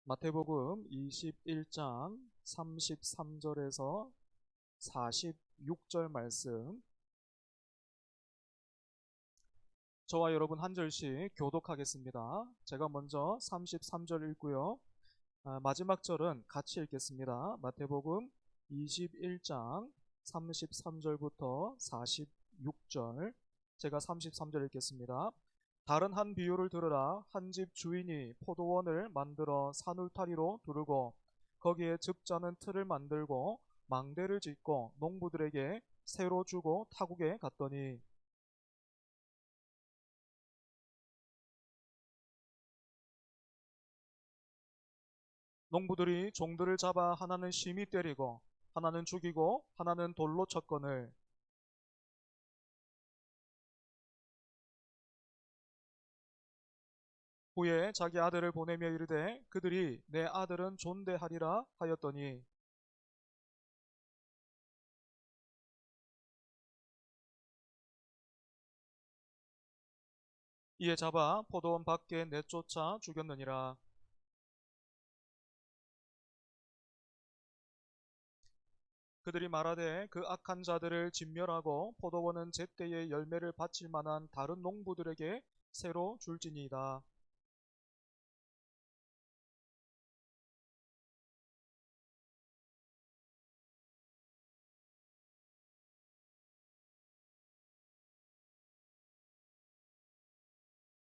마태복음 21장 33절에서 46절 말씀, 저와 여러분 한 절씩 교독하겠습니다. 제가 먼저 33절 읽고요. 마지막 절은 같이 읽겠습니다. 마태복음 21장 33절부터 46절, 제가 33절 읽겠습니다. 다른 한 비유를 들으라. 한 집 주인이 포도원을 만들어 산울타리로 두르고 거기에 즙자는 틀을 만들고 망대를 짓고 농부들에게 새로 주고 타국에 갔더니 농부들이 종들을 잡아 하나는 심히 때리고 하나는 죽이고 하나는 돌로 쳤거늘 후에 자기 아들을 보내며 이르되 그들이 내 아들은 존대하리라 하였더니 이에 잡아 포도원 밖에 내쫓아 죽였느니라. 그들이 말하되 그 악한 자들을 진멸하고 포도원은 제때에 열매를 바칠 만한 다른 농부들에게 새로 줄지니이다.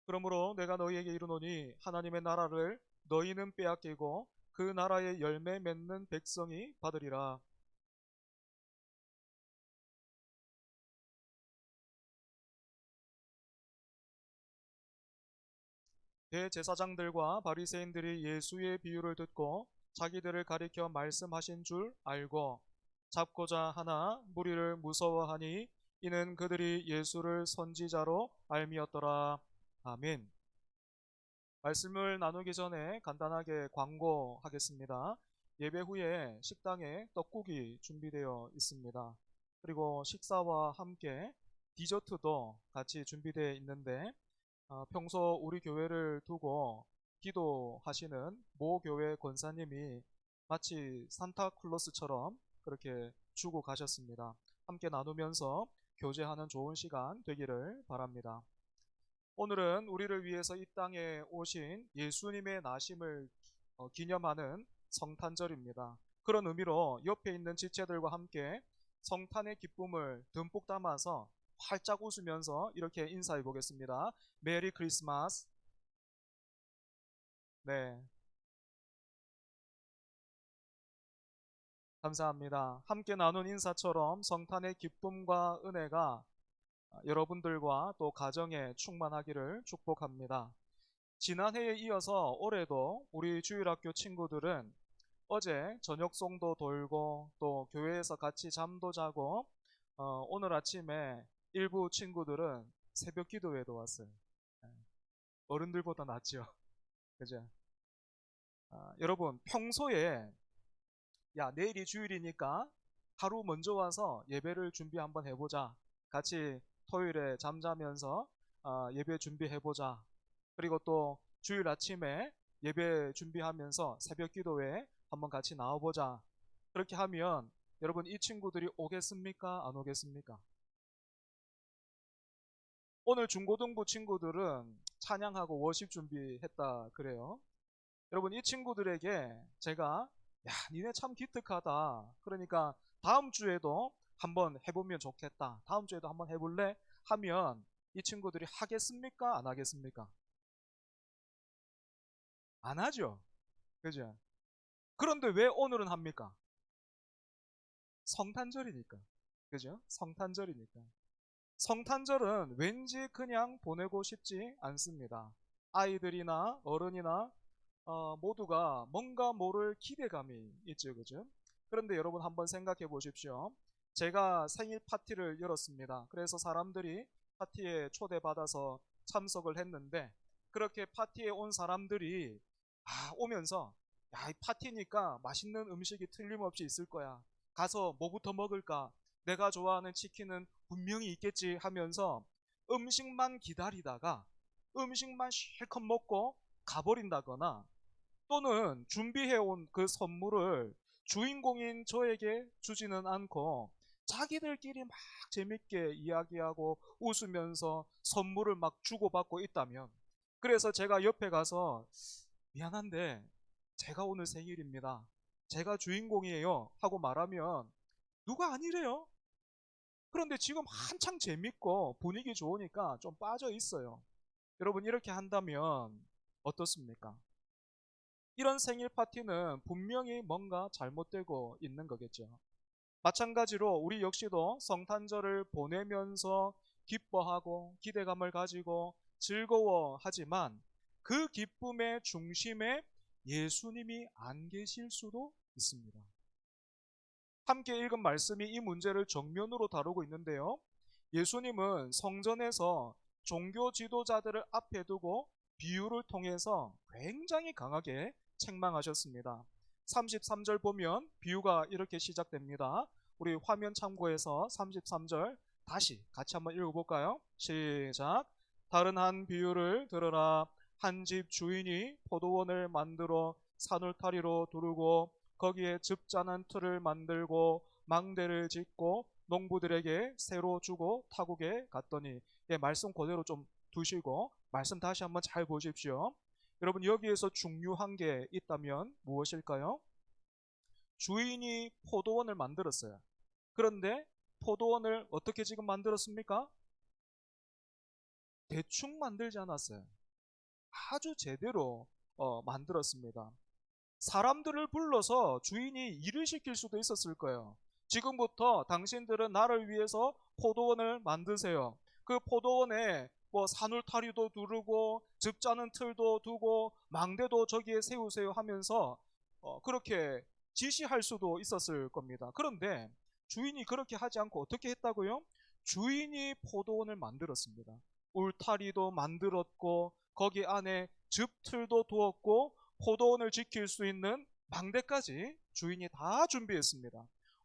그러므로 내가 너희에게 이르노니 하나님의 나라를 너희는 빼앗기고 그 나라의 열매 맺는 백성이 받으리라. 대제사장들과 바리새인들이 예수의 비유를 듣고 자기들을 가리켜 말씀하신 줄 알고 잡고자 하나 무리를 무서워하니 이는 그들이 예수를 선지자로 알미었더라. 아멘. 말씀을 나누기 전에 간단하게 광고하겠습니다. 예배 후에 식당에 떡국이 준비되어 있습니다. 그리고 식사와 함께 디저트도 같이 준비되어 있는데 평소 우리 교회를 두고 기도하시는 모 교회 권사님이 마치 산타클로스처럼 그렇게 주고 가셨습니다. 함께 나누면서 교제하는 좋은 시간 되기를 바랍니다. 오늘은 우리를 위해서 이 땅에 오신 예수님의 나심을 기념하는 성탄절입니다. 그런 의미로 옆에 있는 지체들과 함께 성탄의 기쁨을 듬뿍 담아서 활짝 웃으면서 이렇게 인사해 보겠습니다. 메리 크리스마스. 네, 감사합니다. 함께 나눈 인사처럼 성탄의 기쁨과 은혜가 여러분들과 또 가정에 충만하기를 축복합니다. 지난해에 이어서 올해도 우리 주일학교 친구들은 어제 저녁송도 돌고 또 교회에서 같이 잠도 자고 오늘 아침에 일부 친구들은 새벽 기도회도 왔어요. 네, 어른들보다 낫죠. 그죠? 여러분 평소에 야 내일이 주일이니까 하루 먼저 와서 예배를 준비 한번 해보자. 같이 토요일에 잠자면서 예배 준비해보자. 그리고 또 주일 아침에 예배 준비하면서 새벽 기도회 한번 같이 나와보자. 그렇게 하면 여러분 이 친구들이 오겠습니까? 안 오겠습니까? 오늘 중고등부 친구들은 찬양하고 워십 준비했다 그래요. 여러분 이 친구들에게 제가 야 니네 참 기특하다. 그러니까 다음 주에도 한번 해보면 좋겠다. 다음 주에도 한번 해볼래? 하면 이 친구들이 하겠습니까? 안 하겠습니까? 안 하죠. 그죠? 그런데 왜 오늘은 합니까? 성탄절이니까. 그죠? 성탄절이니까. 성탄절은 왠지 그냥 보내고 싶지 않습니다. 아이들이나 어른이나 모두가 뭔가 모를 기대감이 있죠. 그죠? 그런데 여러분 한번 생각해 보십시오. 제가 생일 파티를 열었습니다. 그래서 사람들이 파티에 초대받아서 참석을 했는데 그렇게 파티에 온 사람들이 오면서 야, 이 파티니까 맛있는 음식이 틀림없이 있을 거야. 가서 뭐부터 먹을까? 내가 좋아하는 치킨은 분명히 있겠지 하면서 음식만 기다리다가 음식만 실컷 먹고 가버린다거나 또는 준비해온 그 선물을 주인공인 저에게 주지는 않고 자기들끼리 막 재밌게 이야기하고 웃으면서 선물을 막 주고받고 있다면, 그래서 제가 옆에 가서 미안한데 제가 오늘 생일입니다, 제가 주인공이에요 하고 말하면 누가 아니래요. 그런데 지금 한창 재밌고 분위기 좋으니까 좀 빠져 있어요. 여러분, 이렇게 한다면 어떻습니까? 이런 생일 파티는 분명히 뭔가 잘못되고 있는 거겠죠. 마찬가지로 우리 역시도 성탄절을 보내면서 기뻐하고 기대감을 가지고 즐거워하지만 그 기쁨의 중심에 예수님이 안 계실 수도 있습니다. 함께 읽은 말씀이 이 문제를 정면으로 다루고 있는데요. 예수님은 성전에서 종교 지도자들을 앞에 두고 비유를 통해서 굉장히 강하게 책망하셨습니다. 33절 보면 비유가 이렇게 시작됩니다. 우리 화면 참고해서 33절 다시 같이 한번 읽어볼까요? 시작. 다른 한 비유를 들으라. 한 집 주인이 포도원을 만들어 산울타리로 두르고 거기에 즙자는 틀을 만들고 망대를 짓고 농부들에게 새로 주고 타국에 갔더니, 예, 말씀 그대로 좀 두시고 말씀 다시 한번 잘 보십시오. 여러분, 여기에서 중요한 게 있다면 무엇일까요? 주인이 포도원을 만들었어요. 그런데 포도원을 어떻게 지금 만들었습니까? 대충 만들지 않았어요. 아주 제대로 만들었습니다. 사람들을 불러서 주인이 일을 시킬 수도 있었을 거예요. 지금부터 당신들은 나를 위해서 포도원을 만드세요. 그 포도원에 뭐 산울타리도 두르고 즙자는 틀도 두고 망대도 저기에 세우세요 하면서 그렇게 지시할 수도 있었을 겁니다. 그런데 주인이 그렇게 하지 않고 어떻게 했다고요? 주인이 포도원을 만들었습니다. 울타리도 만들었고 거기 안에 즙틀도 두었고 포도원을 지킬 수 있는 망대까지 주인이 다 준비했습니다.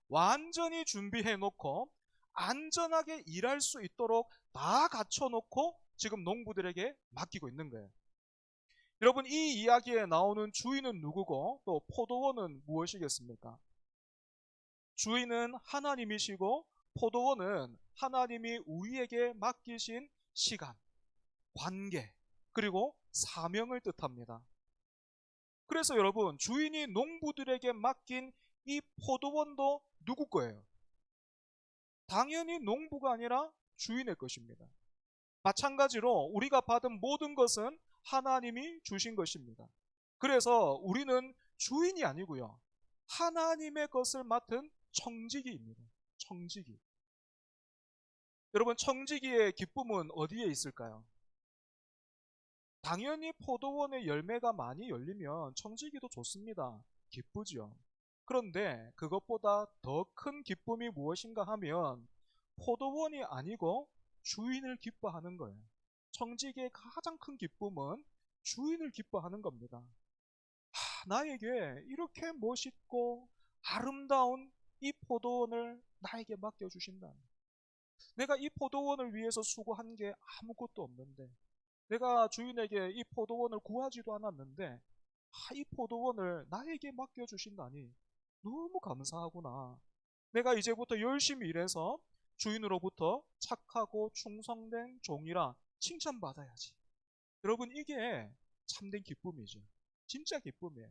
완전히 준비해 놓고 안전하게 일할 수 있도록 다 갖춰 놓고 지금 농부들에게 맡기고 있는 거예요. 여러분, 이 이야기에 나오는 주인은 누구고 또 포도원은 무엇이겠습니까? 주인은 하나님이시고 포도원은 하나님이 우리에게 맡기신 시간, 관계, 그리고 사명을 뜻합니다. 그래서 여러분, 주인이 농부들에게 맡긴 이 포도원도 누구 거예요? 당연히 농부가 아니라 주인의 것입니다. 마찬가지로 우리가 받은 모든 것은 하나님이 주신 것입니다. 그래서 우리는 주인이 아니고요, 하나님의 것을 맡은 청지기입니다. 청지기. 여러분, 청지기의 기쁨은 어디에 있을까요? 당연히 포도원의 열매가 많이 열리면 청지기도 좋습니다. 기쁘죠. 그런데 그것보다 더 큰 기쁨이 무엇인가 하면 포도원이 아니고 주인을 기뻐하는 거예요. 청지기의 가장 큰 기쁨은 주인을 기뻐하는 겁니다. 나에게 이렇게 멋있고 아름다운 이 포도원을 나에게 맡겨주신다. 내가 이 포도원을 위해서 수고한 게 아무것도 없는데, 내가 주인에게 이 포도원을 구하지도 않았는데 이 포도원을 나에게 맡겨주신다니 너무 감사하구나. 내가 이제부터 열심히 일해서 주인으로부터 착하고 충성된 종이라 칭찬받아야지. 여러분, 이게 참된 기쁨이죠. 진짜 기쁨이에요.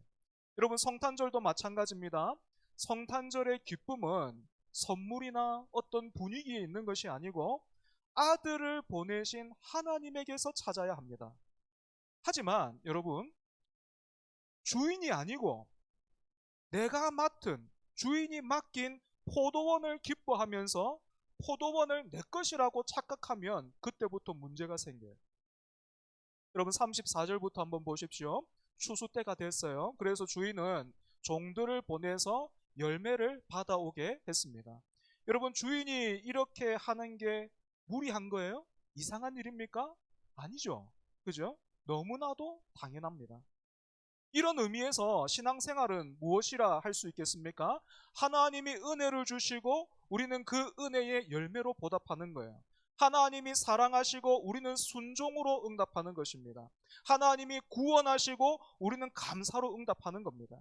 여러분, 성탄절도 마찬가지입니다. 성탄절의 기쁨은 선물이나 어떤 분위기에 있는 것이 아니고 아들을 보내신 하나님에게서 찾아야 합니다. 하지만 여러분, 주인이 아니고 내가 맡은, 주인이 맡긴 포도원을 기뻐하면서 포도원을 내 것이라고 착각하면 그때부터 문제가 생겨요. 여러분, 34절부터 한번 보십시오. 추수 때가 됐어요. 그래서 주인은 종들을 보내서 열매를 받아오게 했습니다. 여러분, 주인이 이렇게 하는 게 무리한 거예요? 이상한 일입니까? 아니죠. 그죠? 너무나도 당연합니다. 이런 의미에서 신앙생활은 무엇이라 할 수 있겠습니까? 하나님이 은혜를 주시고 우리는 그 은혜의 열매로 보답하는 거예요. 하나님이 사랑하시고 우리는 순종으로 응답하는 것입니다. 하나님이 구원하시고 우리는 감사로 응답하는 겁니다.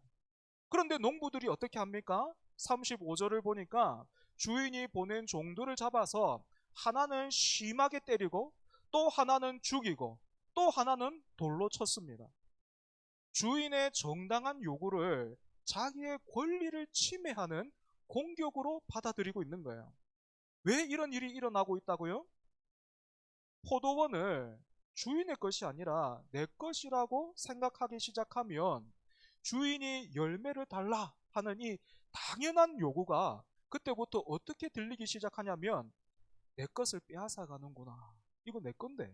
그런데 농부들이 어떻게 합니까? 35절을 보니까 주인이 보낸 종들을 잡아서 하나는 심하게 때리고 또 하나는 죽이고 또 하나는 돌로 쳤습니다. 주인의 정당한 요구를 자기의 권리를 침해하는 공격으로 받아들이고 있는 거예요. 왜 이런 일이 일어나고 있다고요? 포도원을 주인의 것이 아니라 내 것이라고 생각하기 시작하면 주인이 열매를 달라 하는 이 당연한 요구가 그때부터 어떻게 들리기 시작하냐면 내 것을 빼앗아 가는구나. 이거 내 건데.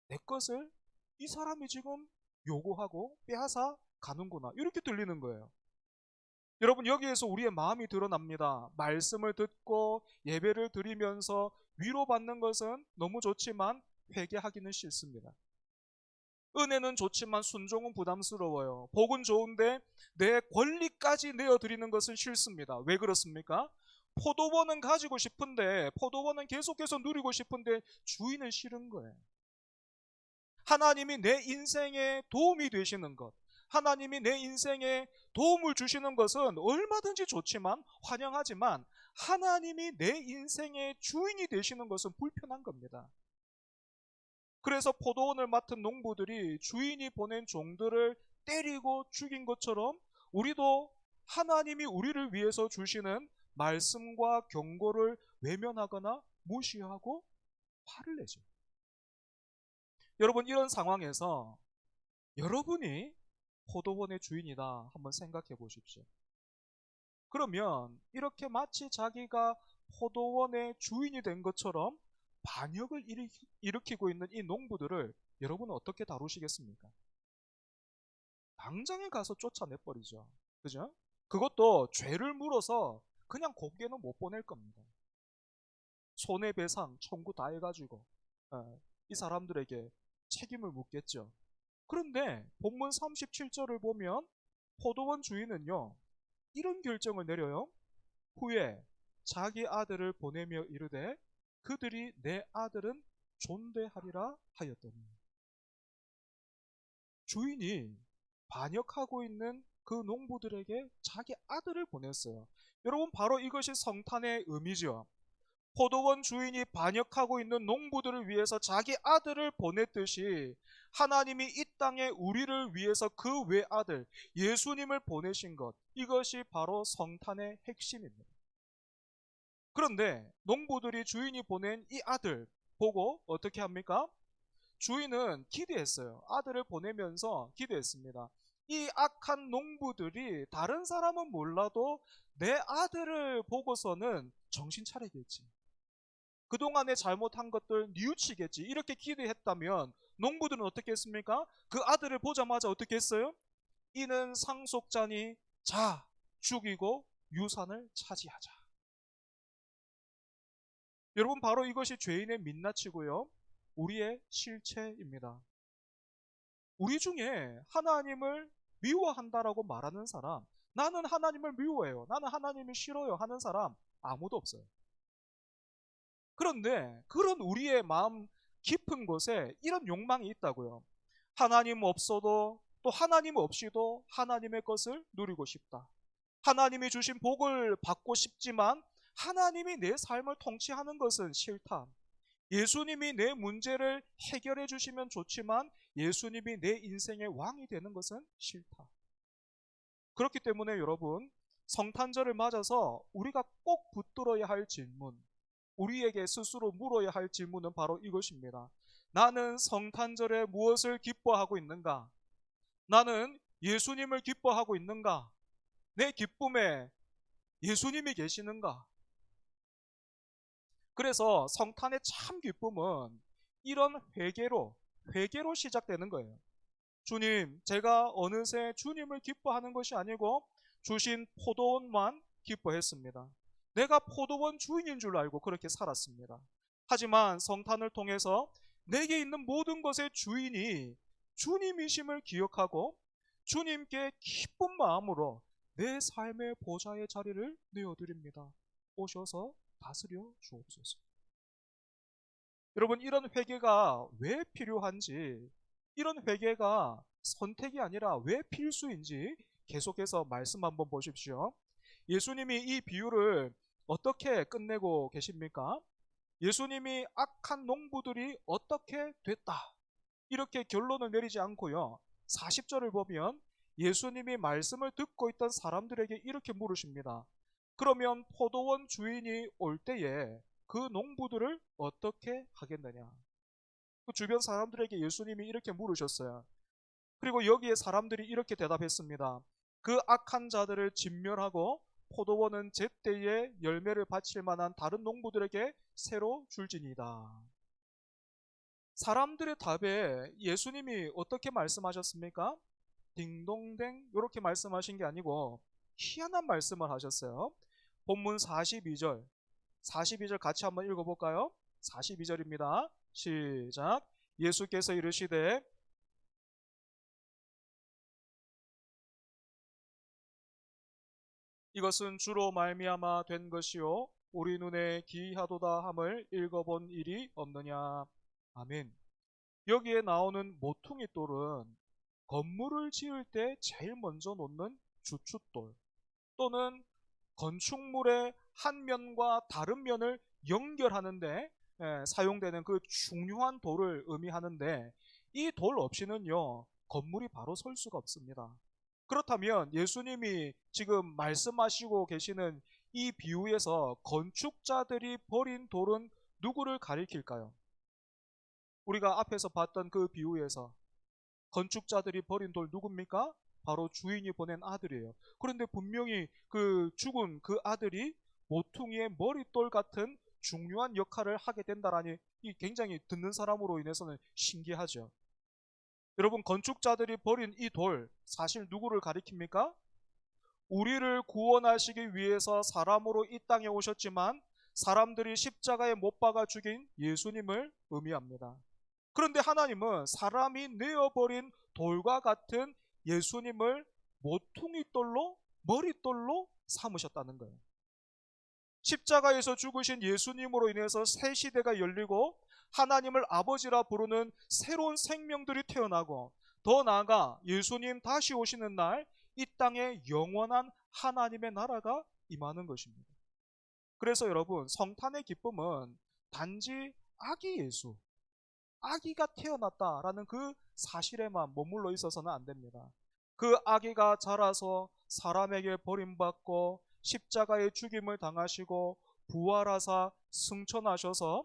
내 것을 이 사람이 지금 요구하고 빼앗아 가는구나. 이렇게 들리는 거예요. 여러분, 여기에서 우리의 마음이 드러납니다. 말씀을 듣고 예배를 드리면서 위로받는 것은 너무 좋지만 회개하기는 싫습니다. 은혜는 좋지만 순종은 부담스러워요. 복은 좋은데 내 권리까지 내어드리는 것은 싫습니다. 왜 그렇습니까? 포도원은 가지고 싶은데, 포도원은 계속해서 누리고 싶은데 주인은 싫은 거예요. 하나님이 내 인생에 도움이 되시는 것, 하나님이 내 인생에 도움을 주시는 것은 얼마든지 좋지만, 환영하지만 하나님이 내 인생의 주인이 되시는 것은 불편한 겁니다. 그래서 포도원을 맡은 농부들이 주인이 보낸 종들을 때리고 죽인 것처럼 우리도 하나님이 우리를 위해서 주시는 말씀과 경고를 외면하거나 무시하고 화를 내죠. 여러분, 이런 상황에서 여러분이 포도원의 주인이다 한번 생각해 보십시오. 그러면 이렇게 마치 자기가 포도원의 주인이 된 것처럼 반역을 일으키고 있는 이 농부들을 여러분은 어떻게 다루시겠습니까? 당장에 가서 쫓아내버리죠. 그죠? 그것도 죄를 물어서 그냥 곱게는 못 보낼 겁니다. 손해배상 청구 다 해가지고 이 사람들에게 책임을 묻겠죠. 그런데 본문 37절을 보면 포도원 주인은요, 이런 결정을 내려요. 후에 자기 아들을 보내며 이르되 그들이 내 아들은 존대하리라 하였더니, 주인이 반역하고 있는 그 농부들에게 자기 아들을 보냈어요. 여러분, 바로 이것이 성탄의 의미죠. 포도원 주인이 반역하고 있는 농부들을 위해서 자기 아들을 보냈듯이 하나님이 이 땅에 우리를 위해서 그 외아들 예수님을 보내신 것, 이것이 바로 성탄의 핵심입니다. 그런데 농부들이 주인이 보낸 이 아들 보고 어떻게 합니까? 주인은 기대했어요. 아들을 보내면서 기대했습니다. 이 악한 농부들이 다른 사람은 몰라도 내 아들을 보고서는 정신 차리겠지. 그동안에 잘못한 것들 뉘우치겠지. 이렇게 기대했다면 농부들은 어떻게 했습니까? 그 아들을 보자마자 어떻게 했어요? 이는 상속자니 자 죽이고 유산을 차지하자. 여러분, 바로 이것이 죄인의 민낯이고요, 우리의 실체입니다. 우리 중에 하나님을 미워한다라고 말하는 사람, 나는 하나님을 미워해요, 나는 하나님을 싫어요 하는 사람 아무도 없어요. 그런데 그런 우리의 마음 깊은 곳에 이런 욕망이 있다고요. 하나님 없어도, 또 하나님 없이도 하나님의 것을 누리고 싶다. 하나님이 주신 복을 받고 싶지만 하나님이 내 삶을 통치하는 것은 싫다. 예수님이 내 문제를 해결해 주시면 좋지만 예수님이 내 인생의 왕이 되는 것은 싫다. 그렇기 때문에 여러분, 성탄절을 맞아서 우리가 꼭 붙들어야 할 질문, 우리에게 스스로 물어야 할 질문은 바로 이것입니다. 나는 성탄절에 무엇을 기뻐하고 있는가? 나는 예수님을 기뻐하고 있는가? 내 기쁨에 예수님이 계시는가? 그래서 성탄의 참 기쁨은 이런 회개로 시작되는 거예요. 주님, 제가 어느새 주님을 기뻐하는 것이 아니고 주신 포도원만 기뻐했습니다. 내가 포도원 주인인 줄 알고 그렇게 살았습니다. 하지만 성탄을 통해서 내게 있는 모든 것의 주인이 주님이심을 기억하고 주님께 기쁜 마음으로 내 삶의 보좌의 자리를 내어드립니다. 오셔서 다스려 주옵소서. 여러분, 이런 회개가 왜 필요한지, 이런 회개가 선택이 아니라 왜 필수인지 계속해서 말씀 한번 보십시오. 예수님이 이 비유를 어떻게 끝내고 계십니까? 예수님이 악한 농부들이 어떻게 됐다, 이렇게 결론을 내리지 않고요. 40절을 보면 예수님이 말씀을 듣고 있던 사람들에게 이렇게 물으십니다. 그러면 포도원 주인이 올 때에 그 농부들을 어떻게 하겠느냐? 그 주변 사람들에게 예수님이 이렇게 물으셨어요. 그리고 여기에 사람들이 이렇게 대답했습니다. 그 악한 자들을 진멸하고 포도원은 제때에 열매를 바칠 만한 다른 농부들에게 새로 줄지니이다. 사람들의 답에 예수님이 어떻게 말씀하셨습니까? 딩동댕 이렇게 말씀하신 게 아니고 희한한 말씀을 하셨어요. 본문 42절 같이 한번 읽어볼까요? 42절입니다. 시작. 예수께서 이르시되 이것은 주로 말미암아 된 것이요 우리 눈에 기이하도다 함을 읽어본 일이 없느냐. 아멘. 여기에 나오는 모퉁이 돌은 건물을 지을 때 제일 먼저 놓는 주춧돌, 또는 건축물의 한 면과 다른 면을 연결하는데 사용되는 그 중요한 돌을 의미하는데, 이 돌 없이는요 건물이 바로 설 수가 없습니다. 그렇다면 예수님이 지금 말씀하시고 계시는 이 비유에서 건축자들이 버린 돌은 누구를 가리킬까요? 우리가 앞에서 봤던 그 비유에서 건축자들이 버린 돌 누굽니까? 바로 주인이 보낸 아들이에요. 그런데 분명히 그 죽은 그 아들이 모퉁이의 머릿돌 같은 중요한 역할을 하게 된다라니, 이 굉장히 듣는 사람으로 인해서는 신기하죠. 여러분, 건축자들이 버린 이 돌 사실 누구를 가리킵니까? 우리를 구원하시기 위해서 사람으로 이 땅에 오셨지만 사람들이 십자가에 못 박아 죽인 예수님을 의미합니다. 그런데 하나님은 사람이 내어버린 돌과 같은 예수님을 모퉁이돌로, 머릿돌로 삼으셨다는 거예요. 십자가에서 죽으신 예수님으로 인해서 새 시대가 열리고 하나님을 아버지라 부르는 새로운 생명들이 태어나고, 더 나아가 예수님 다시 오시는 날 이 땅에 영원한 하나님의 나라가 임하는 것입니다. 그래서 여러분, 성탄의 기쁨은 단지 아기 예수, 아기가 태어났다라는 그 사실에만 머물러 있어서는 안 됩니다. 그 아기가 자라서 사람에게 버림받고 십자가의 죽임을 당하시고 부활하사 승천하셔서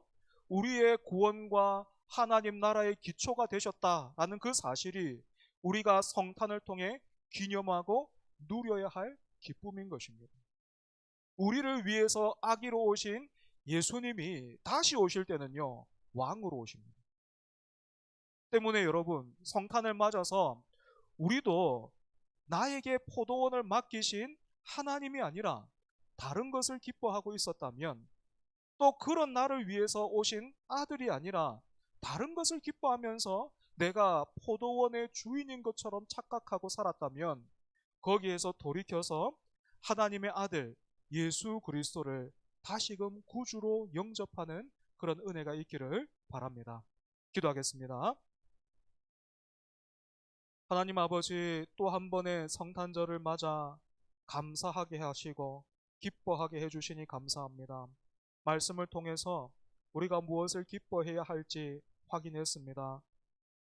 우리의 구원과 하나님 나라의 기초가 되셨다라는 그 사실이 우리가 성탄을 통해 기념하고 누려야 할 기쁨인 것입니다. 우리를 위해서 아기로 오신 예수님이 다시 오실 때는요 왕으로 오십니다. 때문에 여러분, 성탄을 맞아서 우리도 나에게 포도원을 맡기신 하나님이 아니라 다른 것을 기뻐하고 있었다면, 또 그런 나를 위해서 오신 아들이 아니라 다른 것을 기뻐하면서 내가 포도원의 주인인 것처럼 착각하고 살았다면, 거기에서 돌이켜서 하나님의 아들 예수 그리스도를 다시금 구주로 영접하는 그런 은혜가 있기를 바랍니다. 기도하겠습니다. 하나님 아버지, 또 한 번의 성탄절을 맞아 감사하게 하시고 기뻐하게 해주시니 감사합니다. 말씀을 통해서 우리가 무엇을 기뻐해야 할지 확인했습니다.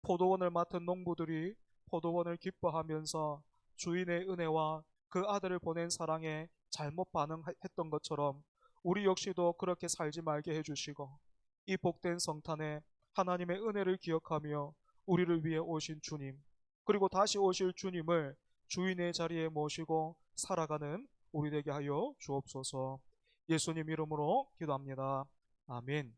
포도원을 맡은 농부들이 포도원을 기뻐하면서 주인의 은혜와 그 아들을 보낸 사랑에 잘못 반응했던 것처럼 우리 역시도 그렇게 살지 말게 해주시고, 이 복된 성탄에 하나님의 은혜를 기억하며 우리를 위해 오신 주님, 그리고 다시 오실 주님을 주인의 자리에 모시고 살아가는 우리 되게 하여 주옵소서. 예수님 이름으로 기도합니다. 아멘.